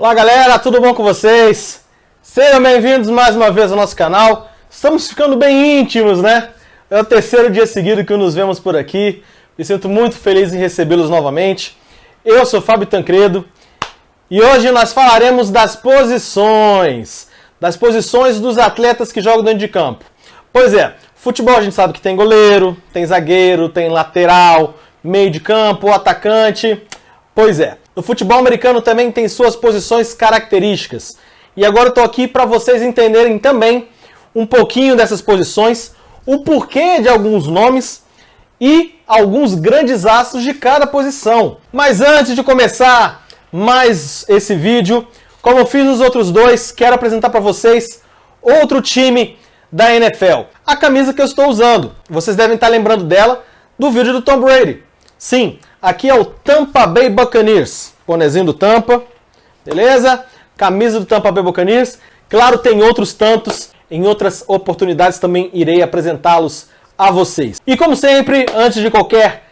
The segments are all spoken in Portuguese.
Olá galera, tudo bom com vocês? Sejam bem-vindos mais uma vez ao nosso canal. Estamos ficando bem íntimos, né? É o terceiro dia seguido que nos vemos por aqui. Me sinto muito feliz em recebê-los novamente. Eu sou Fábio Tancredo e hoje nós falaremos das posições dos atletas que jogam dentro de campo. Pois é, futebol a gente sabe que tem goleiro, tem zagueiro, tem lateral, meio de campo, atacante. Pois é, no futebol americano também tem suas posições características. E agora eu estou aqui para vocês entenderem também um pouquinho dessas posições, o porquê de alguns nomes e alguns grandes astros de cada posição. Mas antes de começar mais esse vídeo, como eu fiz nos outros dois, quero apresentar para vocês outro time da NFL. A camisa que eu estou usando, vocês devem estar lembrando dela do vídeo do Tom Brady. Sim, aqui é o Tampa Bay Buccaneers, bonezinho do Tampa, beleza? Camisa do Tampa Bay Buccaneers. Claro, tem outros tantos, em outras oportunidades também irei apresentá-los a vocês. E como sempre, antes de qualquer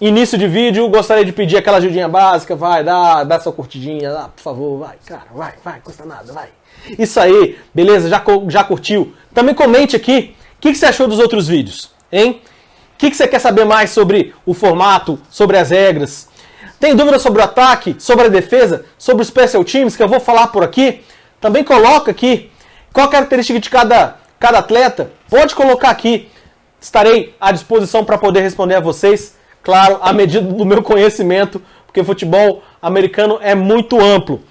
início de vídeo, gostaria de pedir aquela ajudinha básica, vai, dá sua curtidinha lá, por favor, vai, cara, vai, custa nada, vai. Isso aí, beleza? Já curtiu? Também comente aqui, o que você achou dos outros vídeos, hein? O que você quer saber mais sobre o formato, sobre as regras? Tem dúvida sobre o ataque, sobre a defesa, sobre os special teams que eu vou falar por aqui? Também coloca aqui qual a característica de cada atleta. Pode colocar aqui. Estarei à disposição para poder responder a vocês, claro, à medida do meu conhecimento, porque o futebol americano é muito amplo.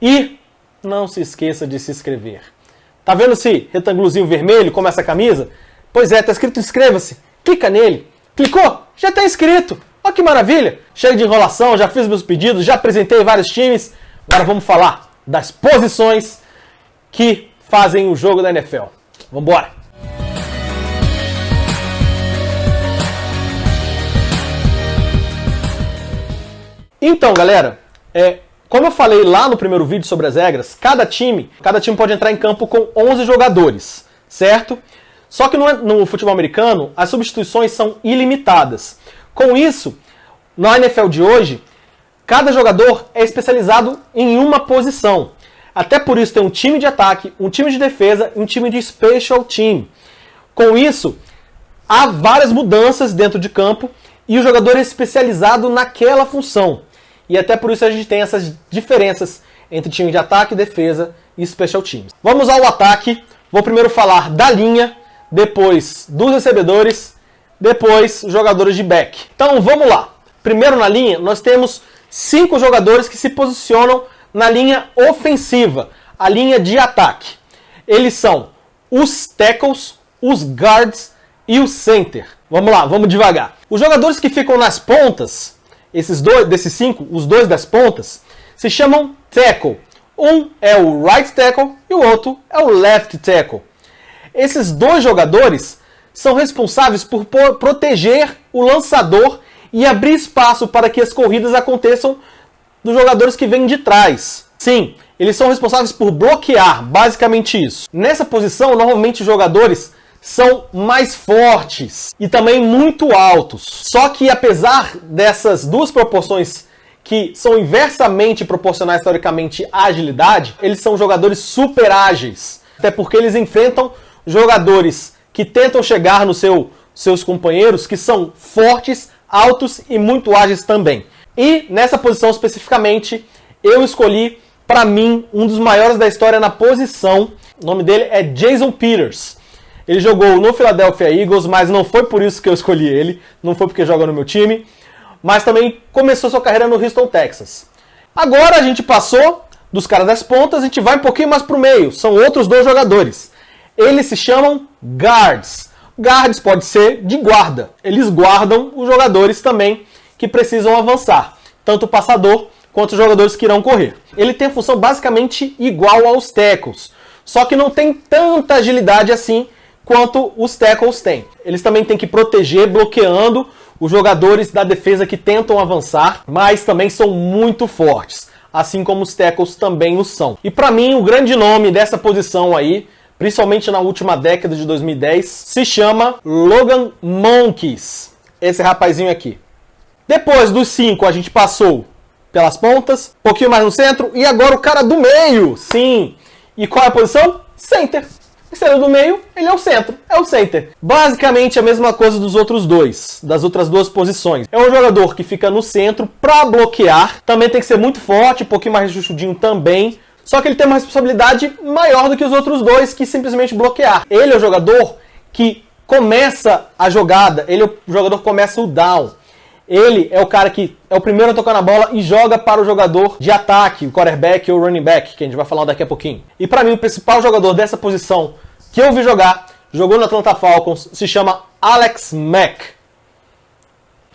E não se esqueça de se inscrever. Tá vendo esse retângulozinho vermelho como essa camisa? Pois é, tá escrito inscreva-se. Clica nele. Clicou? Já está inscrito. Olha que maravilha. Chega de enrolação, já fiz meus pedidos, já apresentei vários times. Agora vamos falar das posições que fazem o jogo da NFL. Vamos embora. Então, galera, como eu falei lá no primeiro vídeo sobre as regras, cada time pode entrar em campo com 11 jogadores, certo? Só que no futebol americano, as substituições são ilimitadas. Com isso, na NFL de hoje, cada jogador é especializado em uma posição. Até por isso tem um time de ataque, um time de defesa e um time de special team. Com isso, há várias mudanças dentro de campo e o jogador é especializado naquela função. E até por isso a gente tem essas diferenças entre time de ataque, defesa e special teams. Vamos ao ataque. Vou primeiro falar da linha, depois dos recebedores, depois os jogadores de back. Então vamos lá. Primeiro na linha, nós temos 5 jogadores que se posicionam na linha ofensiva, a linha de ataque. Eles são os tackles, os guards e o center. Vamos lá, vamos devagar. Os jogadores que ficam nas pontas, desses 5, os dois das pontas, se chamam tackle. Um é o right tackle e o outro é o left tackle. Esses dois jogadores são responsáveis por proteger o lançador e abrir espaço para que as corridas aconteçam dos jogadores que vêm de trás. Sim, eles são responsáveis por bloquear, basicamente isso. Nessa posição, normalmente os jogadores são mais fortes e também muito altos. Só que apesar dessas duas proporções que são inversamente proporcionais teoricamente à agilidade, eles são jogadores super ágeis. Até porque eles enfrentam jogadores que tentam chegar nos seus companheiros, que são fortes, altos e muito ágeis também. E nessa posição especificamente, eu escolhi, para mim, um dos maiores da história na posição. O nome dele é Jason Peters. Ele jogou no Philadelphia Eagles, mas não foi por isso que eu escolhi ele. Não foi porque joga no meu time. Mas também começou sua carreira no Houston, Texas. Agora a gente passou dos caras das pontas, a gente vai um pouquinho mais para o meio. São outros dois jogadores. Eles se chamam guards. Guards pode ser de guarda. Eles guardam os jogadores também que precisam avançar. Tanto o passador quanto os jogadores que irão correr. Ele tem a função basicamente igual aos tackles. Só que não tem tanta agilidade assim quanto os tackles têm. Eles também têm que proteger, bloqueando os jogadores da defesa que tentam avançar, mas também são muito fortes. Assim como os tackles também o são. E para mim, o grande nome dessa posição aí, principalmente na última década de 2010, se chama Logan Moncrief. Esse rapazinho aqui. Depois dos 5, a gente passou pelas pontas, um pouquinho mais no centro, e agora o cara do meio, sim. E qual é a posição? Center. Sendo do meio, ele é o centro, é o center. Basicamente a mesma coisa dos outros dois, das outras duas posições. É um jogador que fica no centro para bloquear, também tem que ser muito forte, um pouquinho mais rechonchudinho também, só que ele tem uma responsabilidade maior do que os outros dois, que simplesmente bloquear. Ele é o jogador que começa a jogada, ele é o jogador que começa o down. Ele é o cara que é o primeiro a tocar na bola e joga para o jogador de ataque, o quarterback ou o running back, que a gente vai falar daqui a pouquinho. E para mim, o principal jogador dessa posição que eu vi jogar, jogou no Atlanta Falcons, se chama Alex Mack.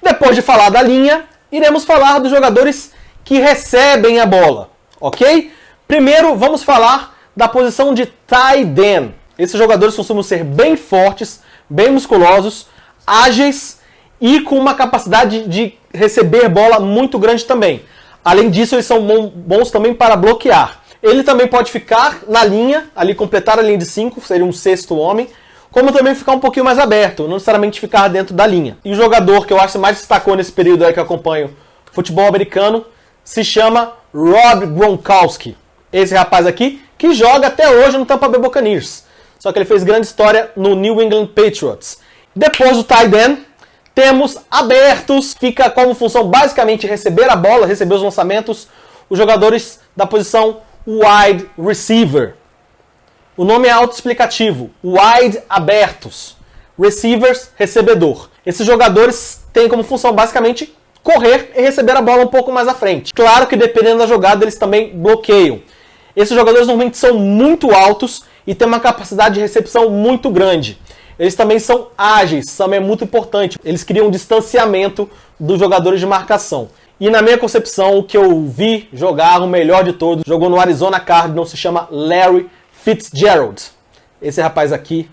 Depois de falar da linha, iremos falar dos jogadores que recebem a bola, ok? Primeiro, vamos falar da posição de tight end. Esses jogadores costumam ser bem fortes, bem musculosos, ágeis, e com uma capacidade de receber bola muito grande também. Além disso, eles são bons também para bloquear. Ele também pode ficar na linha, ali completar a linha de 5, seria um sexto homem, como também ficar um pouquinho mais aberto, não necessariamente ficar dentro da linha. E o jogador que eu acho que mais destacou nesse período aí que eu acompanho futebol americano se chama Rob Gronkowski. Esse rapaz aqui que joga até hoje no Tampa Bay Buccaneers. Só que ele fez grande história no New England Patriots. Depois do tight end, temos abertos, fica como função basicamente receber a bola, receber os lançamentos, os jogadores da posição wide receiver. O nome é autoexplicativo, wide abertos, receivers, recebedor. Esses jogadores têm como função basicamente correr e receber a bola um pouco mais à frente. Claro que dependendo da jogada eles também bloqueiam. Esses jogadores normalmente são muito altos e têm uma capacidade de recepção muito grande. Eles também são ágeis, também é muito importante. Eles criam um distanciamento dos jogadores de marcação. E na minha concepção, o que eu vi jogar, o melhor de todos, jogou no Arizona Cardinals, se chama Larry Fitzgerald. Esse rapaz aqui,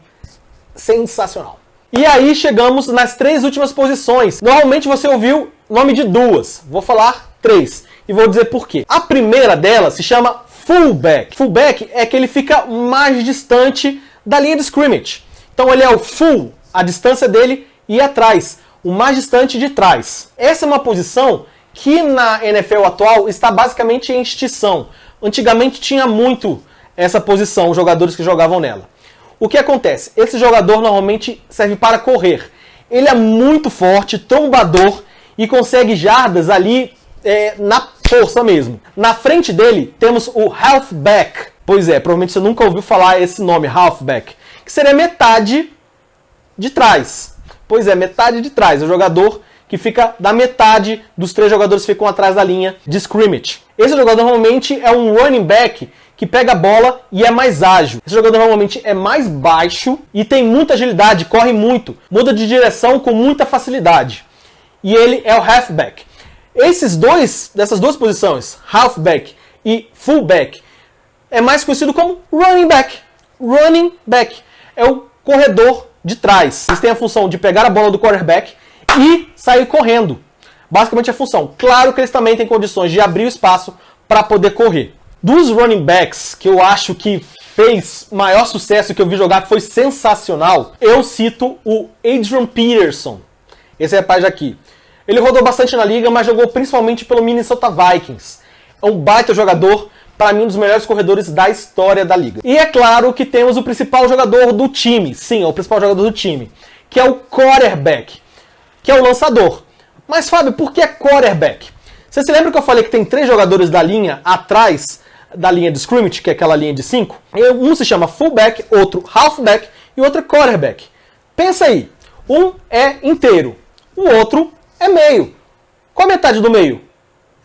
sensacional. E aí chegamos nas três últimas posições. Normalmente você ouviu o nome de duas, vou falar três. E vou dizer por quê. A primeira delas se chama fullback. Fullback é que ele fica mais distante da linha de scrimmage. Então ele é o full, a distância dele, e atrás, o mais distante de trás. Essa é uma posição que na NFL atual está basicamente em extinção. Antigamente tinha muito essa posição, os jogadores que jogavam nela. O que acontece? Esse jogador normalmente serve para correr. Ele é muito forte, trombador e consegue jardas ali na força mesmo. Na frente dele temos o halfback. Pois é, provavelmente você nunca ouviu falar esse nome, halfback. Que seria metade de trás. Pois é, metade de trás. É o jogador que fica da metade dos três jogadores que ficam atrás da linha de scrimmage. Esse jogador normalmente é um running back que pega a bola e é mais ágil. Esse jogador normalmente é mais baixo e tem muita agilidade, corre muito, muda de direção com muita facilidade. E ele é o halfback. Dessas duas posições, halfback e fullback, é mais conhecido como running back. Running back é o corredor de trás. Eles têm a função de pegar a bola do quarterback e sair correndo. Basicamente a função. Claro que eles também têm condições de abrir o espaço para poder correr. Dos running backs que eu acho que fez maior sucesso, que eu vi jogar, foi sensacional, eu cito o Adrian Peterson. Esse rapaz aqui. Ele rodou bastante na liga, mas jogou principalmente pelo Minnesota Vikings. É um baita jogador, para mim um dos melhores corredores da história da liga. E é claro que temos o principal jogador do time. Sim, é o principal jogador do time, que é o quarterback, que é o lançador. Mas Fábio, por que é quarterback? Você se lembra que eu falei que tem 3 jogadores da linha atrás da linha de scrimmage, que é aquela linha de 5? Um se chama fullback, outro halfback e outro é quarterback. Pensa aí, um é inteiro, o outro é meio. Qual a metade do meio?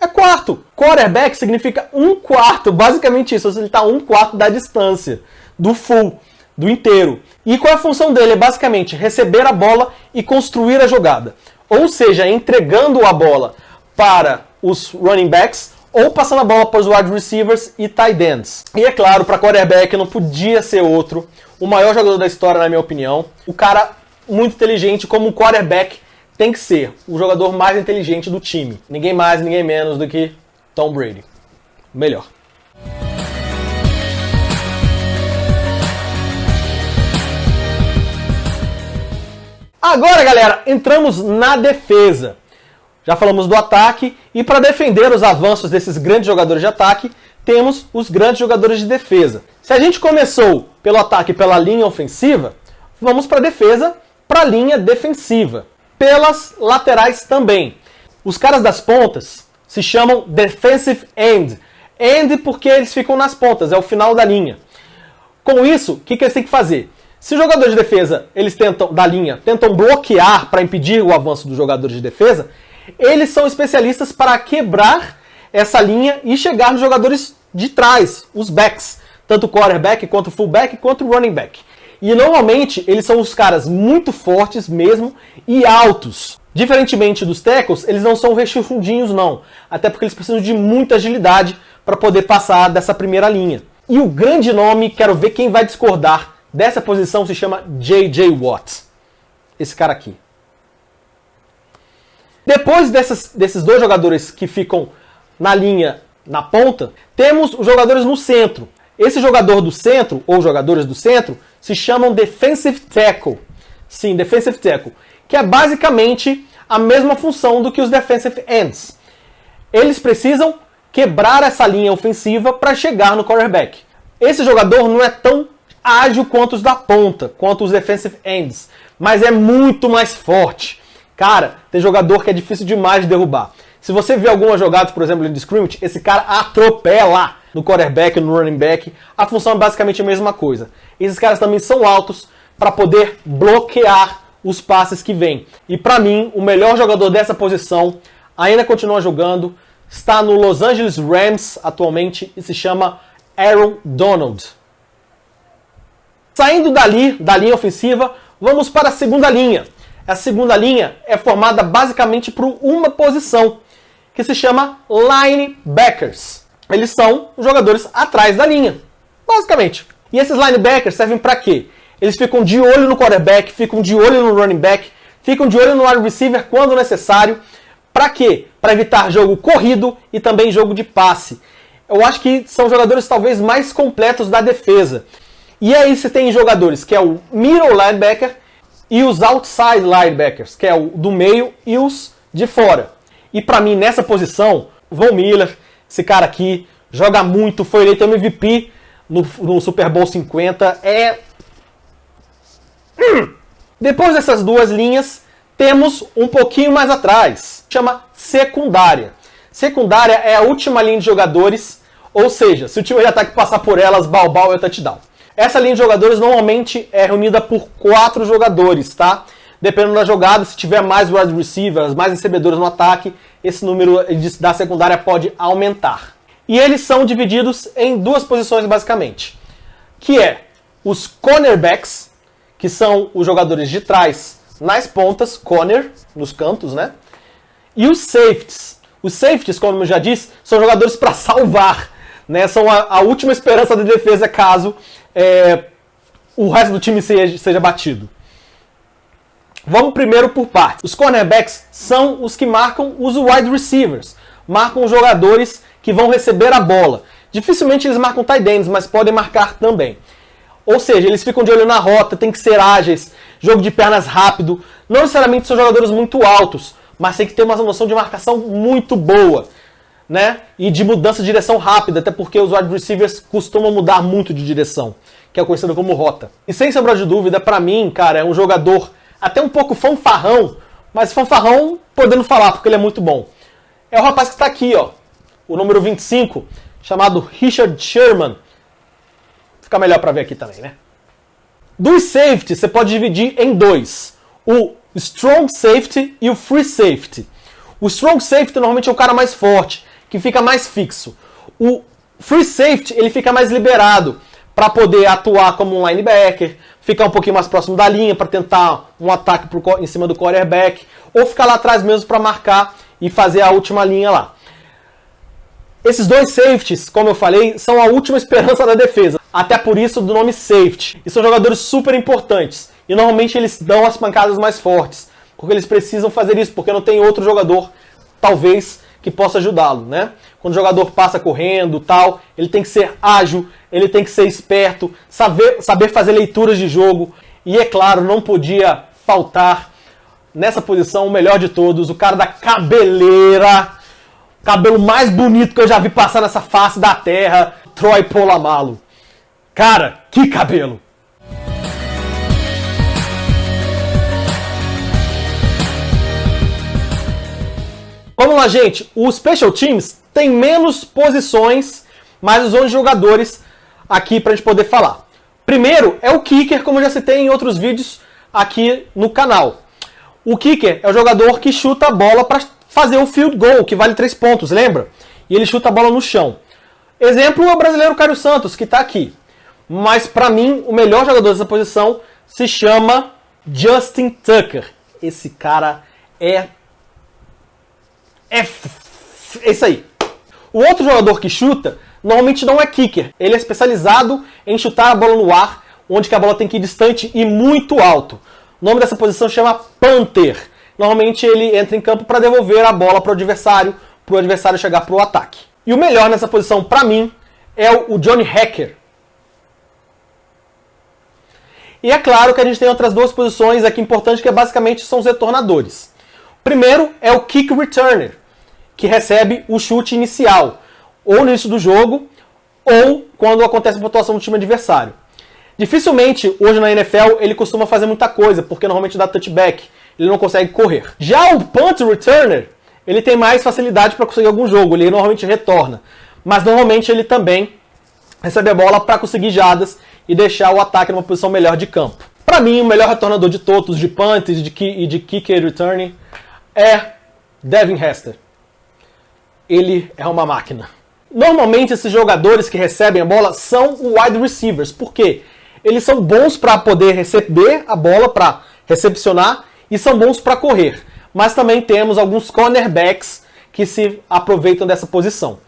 É quarto. Quarterback significa 1/4, basicamente isso. Ele está 1/4 da distância do full, do inteiro. E qual é a função dele? É basicamente receber a bola e construir a jogada. Ou seja, entregando a bola para os running backs ou passando a bola para os wide receivers e tight ends. E é claro, para quarterback não podia ser outro. O maior jogador da história, na minha opinião. O cara muito inteligente, como um quarterback tem que ser o jogador mais inteligente do time. Ninguém mais, ninguém menos do que Tom Brady. O melhor. Agora, galera, entramos na defesa. Já falamos do ataque, e para defender os avanços desses grandes jogadores de ataque, temos os grandes jogadores de defesa. Se a gente começou pelo ataque pela linha ofensiva, vamos para a defesa, para a linha defensiva. Pelas laterais também. Os caras das pontas se chamam defensive end. End porque eles ficam nas pontas, é o final da linha. Com isso, o que eles têm que fazer? Se os jogadores de defesa, eles tentam bloquear para impedir o avanço dos jogadores de defesa, eles são especialistas para quebrar essa linha e chegar nos jogadores de trás, os backs, tanto o quarterback, quanto o fullback, quanto o running back. E normalmente eles são os caras muito fortes mesmo e altos. Diferentemente dos tackles, eles não são rechonchudinhos não, até porque eles precisam de muita agilidade para poder passar dessa primeira linha. E o grande nome, quero ver quem vai discordar dessa posição, se chama J.J. Watt. Esse cara aqui. Depois desses dois jogadores que ficam na linha, na ponta, temos os jogadores no centro. Esse jogador do centro, ou jogadores do centro, se chamam defensive tackle. Sim, defensive tackle. Que é basicamente a mesma função do que os defensive ends. Eles precisam quebrar essa linha ofensiva para chegar no quarterback. Esse jogador não é tão ágil quanto os da ponta, quanto os defensive ends, mas é muito mais forte. Cara, tem jogador que é difícil demais de derrubar. Se você vê algumas jogadas, por exemplo, de scrimmage, esse cara atropela no quarterback, no running back. A função é basicamente a mesma coisa. Esses caras também são altos para poder bloquear os passes que vêm. E para mim, o melhor jogador dessa posição ainda continua jogando, está no Los Angeles Rams atualmente e se chama Aaron Donald. Saindo dali, da linha ofensiva, vamos para a segunda linha. A segunda linha é formada basicamente por uma posição, que se chama linebackers. Eles são os jogadores atrás da linha, basicamente. E esses linebackers servem para quê? Eles ficam de olho no quarterback, ficam de olho no running back, ficam de olho no wide receiver quando necessário. Para quê? Para evitar jogo corrido e também jogo de passe. Eu acho que são jogadores talvez mais completos da defesa. E aí você tem jogadores que é o middle linebacker e os outside linebackers, que é o do meio e os de fora. E para mim, nessa posição, Von Miller, esse cara aqui, joga muito, foi eleito MVP no Super Bowl 50. Depois dessas duas linhas, temos um pouquinho mais atrás, chama secundária. Secundária é a última linha de jogadores, ou seja, se o time de ataque passar por elas, balbal é touchdown. Essa linha de jogadores normalmente é reunida por 4 jogadores, tá? Dependendo da jogada, se tiver mais wide receivers, mais recebedores no ataque, esse número da secundária pode aumentar. E eles são divididos em 2 posições basicamente, que é os cornerbacks, que são os jogadores de trás nas pontas, corner, nos cantos, né? E os safeties. Os safeties, como eu já disse, são jogadores para salvar, né? São a última esperança de defesa caso o resto do time seja batido. Vamos primeiro por partes. Os cornerbacks são os que marcam os wide receivers. Marcam os jogadores que vão receber a bola. Dificilmente eles marcam tight ends, mas podem marcar também. Ou seja, eles ficam de olho na rota, tem que ser ágeis, jogo de pernas rápido. Não necessariamente são jogadores muito altos, mas tem que ter uma noção de marcação muito boa, né? E de mudança de direção rápida, até porque os wide receivers costumam mudar muito de direção, que é conhecido como rota. E sem sombra de dúvida, pra mim, cara, é um jogador até um pouco fanfarrão, mas fanfarrão podendo falar, porque ele é muito bom. É o rapaz que está aqui, ó, o número 25, chamado Richard Sherman. Fica melhor pra ver aqui também, né? Dos safeties, você pode dividir em 2. O strong safety e o free safety. O strong safety normalmente é o cara mais forte, que fica mais fixo. O free safety, ele fica mais liberado para poder atuar como um linebacker, ficar um pouquinho mais próximo da linha para tentar um ataque em cima do quarterback, ou ficar lá atrás mesmo para marcar e fazer a última linha lá. Esses 2 safeties, como eu falei, são a última esperança da defesa. Até por isso do nome safety. E são jogadores super importantes. E normalmente eles dão as pancadas mais fortes. Porque eles precisam fazer isso, porque não tem outro jogador, talvez, que possa ajudá-lo, né? Quando o jogador passa correndo, tal, ele tem que ser ágil, ele tem que ser esperto, saber fazer leituras de jogo. E é claro, não podia faltar nessa posição, o melhor de todos, o cara da cabeleira, o cabelo mais bonito que eu já vi passar nessa face da terra, Troy Polamalu. Cara, que cabelo! Vamos lá, gente. O Special Teams tem menos posições, mais os 11 jogadores aqui pra gente poder falar. Primeiro é o Kicker, como eu já citei em outros vídeos aqui no canal. O Kicker é o jogador que chuta a bola para fazer o field goal, que vale 3 pontos, lembra? E ele chuta a bola no chão. Exemplo é o brasileiro Caio Santos, que está aqui. Mas para mim, o melhor jogador dessa posição se chama Justin Tucker. Esse cara é isso aí. O outro jogador que chuta, normalmente não é kicker. Ele é especializado em chutar a bola no ar, onde que a bola tem que ir distante e muito alto. O nome dessa posição chama punter. Normalmente ele entra em campo para devolver a bola para o adversário chegar para o ataque. E o melhor nessa posição, para mim, é o Johnny Hekker. E é claro que a gente tem outras duas posições aqui importantes, que basicamente são os retornadores. Primeiro é o kick returner, que recebe o chute inicial, ou no início do jogo, ou quando acontece a pontuação do time adversário. Dificilmente, hoje na NFL, ele costuma fazer muita coisa, porque normalmente dá touchback, ele não consegue correr. Já o punt returner, ele tem mais facilidade para conseguir algum jogo, ele normalmente retorna. Mas normalmente ele também recebe a bola para conseguir jardas e deixar o ataque numa posição melhor de campo. Para mim, o melhor retornador de todos, de punt e de kicker returning, é Devin Hester. Ele é uma máquina. Normalmente esses jogadores que recebem a bola são wide receivers. Por quê? Eles são bons para poder receber a bola, para recepcionar, e são bons para correr. Mas também temos alguns cornerbacks que se aproveitam dessa posição.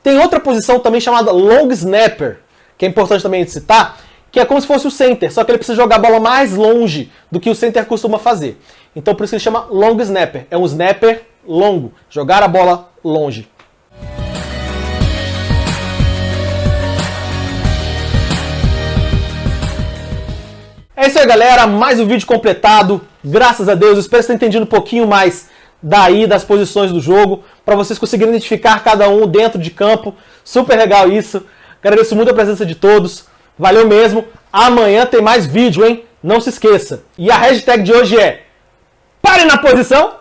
Tem outra posição também chamada long snapper, que é importante também de citar, que é como se fosse o center, só que ele precisa jogar a bola mais longe do que o center costuma fazer. Então por isso ele chama long snapper. É um snapper longo, jogar a bola longe. É isso aí, galera, mais um vídeo completado, graças a Deus. Espero que vocês tenham entendido um pouquinho mais das posições do jogo, para vocês conseguirem identificar cada um dentro de campo. Super legal isso. Agradeço muito a presença de todos, valeu mesmo. Amanhã tem mais vídeo, hein? Não se esqueça. E a hashtag de hoje é pare na posição,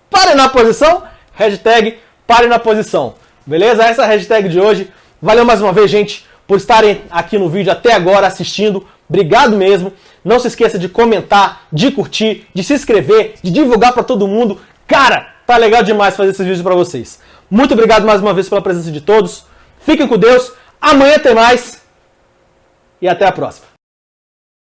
pare na posição, hashtag pare na posição. Beleza? Essa é a hashtag de hoje. Valeu mais uma vez, gente, por estarem aqui no vídeo até agora assistindo. Obrigado mesmo. Não se esqueça de comentar, de curtir, de se inscrever, de divulgar para todo mundo. Cara, tá legal demais fazer esses vídeos para vocês. Muito obrigado mais uma vez pela presença de todos. Fiquem com Deus. Amanhã tem mais. E até a próxima.